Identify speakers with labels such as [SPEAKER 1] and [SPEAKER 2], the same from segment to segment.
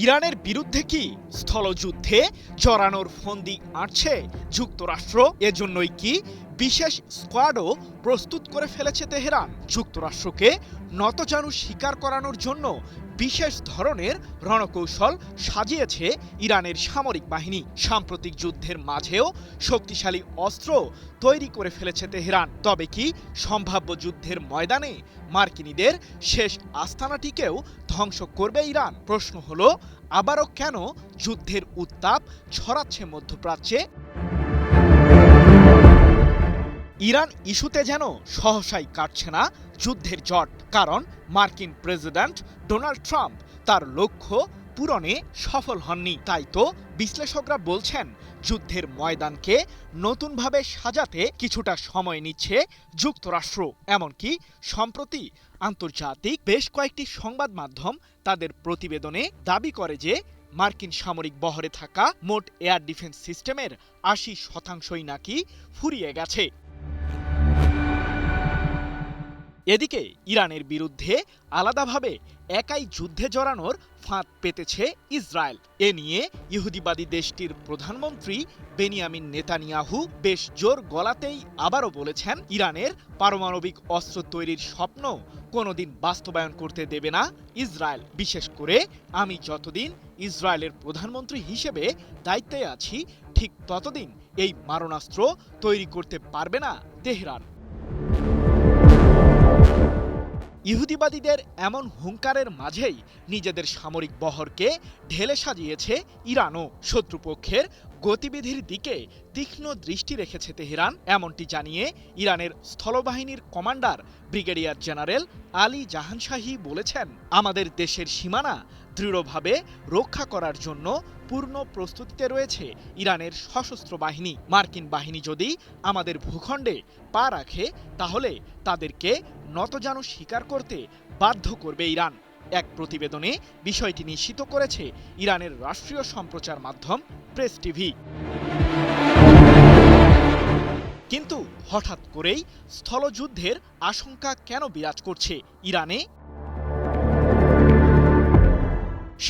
[SPEAKER 1] ইরানের বিরুদ্ধে কি স্থলযুদ্ধে জড়ানোর ফন্দি আঁটছে যুক্তরাষ্ট্র? এজন্যই কি বিশেষ স্কোয়াডও প্রস্তুত করে ফেলেছে তেহরান? যুক্তরাষ্ট্রকে নতজানু স্বীকার করানোর জন্য বিশেষ ধরনের রণকৌশল সাজিয়েছে ইরানের সামরিক বাহিনী। সাম্প্রতিক যুদ্ধের মাঝেও শক্তিশালী অস্ত্র তৈরি করে ফেলেছে তেহরান। তবে কি সম্ভাব্য যুদ্ধের ময়দানে মার্কিনীদের শেষ আস্তানাটিকেও ধ্বংস করবে ইরান? প্রশ্ন হলো, আবারও কেন যুদ্ধের উত্তাপ ছড়াচ্ছে মধ্যপ্রাচ্যে? ইরান ইস্যুতে যেন সহসাই কাটছে না যুদ্ধের জট। কারণ মার্কিন প্রেসিডেন্ট ডোনাল্ড ট্রাম্প তার লক্ষ্য পূরণে সফল হননি। তাই তো বিশ্লেষকরা বলছেন, যুদ্ধের ময়দানকে নতুনভাবে সাজাতে কিছুটা সময় নিচ্ছে যুক্তরাষ্ট্র। এমনকি সম্প্রতি আন্তর্জাতিক বেশ কয়েকটি সংবাদ মাধ্যম তাদের প্রতিবেদনে দাবি করে যে মার্কিন সামরিক বহরে থাকা মোট এয়ার ডিফেন্স সিস্টেমের ৮০% নাকি ফুরিয়ে গেছে। এদিকে ইরানের বিরুদ্ধে আলাদাভাবে একাই যুদ্ধে জড়ানোর ফাঁদ পেতেছে ইসরায়েল। এ নিয়ে ইহুদিবাদী দেশটির প্রধানমন্ত্রী বেনিয়ামিন নেতানিয়াহু বেশ জোর গলাতেই আবারও বলেছেন, ইরানের পারমাণবিক অস্ত্র তৈরির স্বপ্ন কোনোদিন বাস্তবায়ন করতে দেবে না ইসরায়েল। বিশেষ করে আমি যতদিন ইসরায়েলের প্রধানমন্ত্রী হিসেবে দায়িত্বে আছি, ঠিক ততদিন এই মারণাস্ত্র তৈরি করতে পারবে না তেহরান। ইহুদিবাদীদের এমন হুঙ্কারের মাঝেই নিজেদের সামরিক বহরকে ঢেলে সাজিয়েছে ইরানও। শত্রুপক্ষের গতিবিধির দিকে তীক্ষ্ণ দৃষ্টি রেখেছে তেহরান। এমনটি জানিয়ে ইরানের স্থলবাহিনীর কমান্ডার ব্রিগেডিয়ার জেনারেল আলী জাহানশাহী বলেছেন, আমাদের দেশের সীমানা দৃঢ়ভাবে রক্ষা করার জন্য পূর্ণ প্রস্তুতিতে রয়েছে ইরানের সশস্ত্র বাহিনী। মার্কিন বাহিনী যদি আমাদের ভূখণ্ডে পা রাখে, তাহলে তাদেরকে নতজানু স্বীকার করতে বাধ্য করবে ইরান। এক প্রতিবেদনে বিষয়টি নিশ্চিত করেছে ইরানের রাষ্ট্রীয় সম্প্রচার মাধ্যম প্রেস টিভি। কিন্তু হঠাৎ করেই স্থলযুদ্ধের আশঙ্কা কেন বিরাজ করছে ইরানে?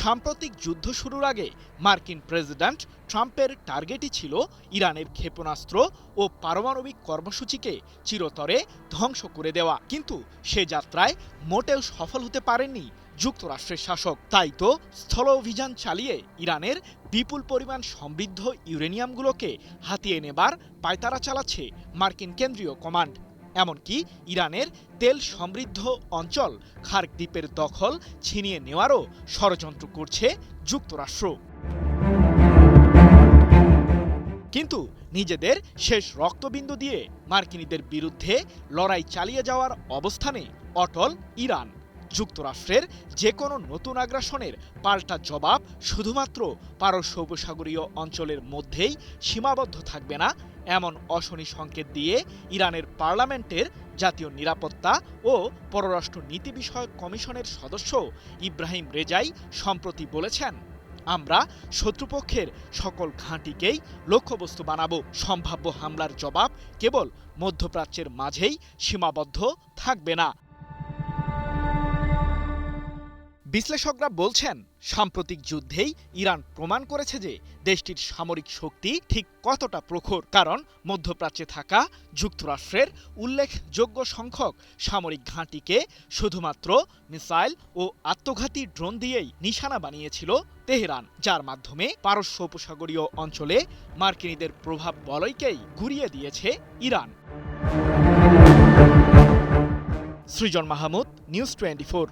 [SPEAKER 1] সাম্প্রতিক যুদ্ধ শুরুর আগে মার্কিন প্রেসিডেন্ট ট্রাম্পের টার্গেটই ছিল ইরানের ক্ষেপণাস্ত্র ও পারমাণবিক কর্মসূচিকে চিরতরে ধ্বংস করে দেওয়া। কিন্তু সে যাত্রায় মোটেও সফল হতে পারেননি যুক্তরাষ্ট্রের শাসক। তাই তো স্থল অভিযান চালিয়ে ইরানের বিপুল পরিমাণ সমৃদ্ধ ইউরেনিয়ামগুলোকে হাতিয়ে নেবার পায়তারা চালাচ্ছে মার্কিন কেন্দ্রীয় কমান্ড। এমনকি ইরানের তেল সমৃদ্ধ অঞ্চল খার্ক দ্বীপের দখল ছিনিয়ে নেওয়ারও ষড়যন্ত্র করছে যুক্তরাষ্ট্র। কিন্তু নিজেদের শেষ রক্তবিন্দু দিয়ে মার্কিনীদের বিরুদ্ধে লড়াই চালিয়ে যাওয়ার অবস্থানে অটল ইরান। যুক্তরাষ্ট্রের যে কোনো নতুন আগ্রাসনের পাল্টা জবাব শুধুমাত্র পারস্য উপসাগরীয় অঞ্চলের মধ্যেই সীমাবদ্ধ থাকবে না, এমন অশনি সংকেত দিয়ে ইরানের পার্লামেন্টের জাতীয় নিরাপত্তা ও পররাষ্ট্র নীতি বিষয়ক কমিশনের সদস্য ইব্রাহিম রেজাই সম্প্রতি বলেছেন, আমরা শত্রুপক্ষের সকল ঘাঁটিকেই লক্ষ্যবস্তু বানাবো। সম্ভাব্য হামলার জবাব কেবল মধ্যপ্রাচ্যের মাঝেই সীমাবদ্ধ থাকবে না। বিশ্লেষকরা বলছেন, সাম্প্রতিক যুদ্ধেই ইরান প্রমাণ করেছে যে দেশটির সামরিক শক্তি ঠিক কতটা প্রখর। কারণ মধ্যপ্রাচ্যে থাকা যুক্তরাষ্ট্রের উল্লেখযোগ্য সংখ্যক সামরিক ঘাঁটিকে শুধুমাত্র মিসাইল ও আত্মঘাতী ড্রোন দিয়েই নিশানা বানিয়েছিল তেহরান, যার মাধ্যমে পারস্য উপসাগরীয় অঞ্চলে মার্কিনীদের প্রভাব বলয়কেই ঘুরিয়ে দিয়েছে ইরান। সৃজন মাহমুদ, নিউজ 24।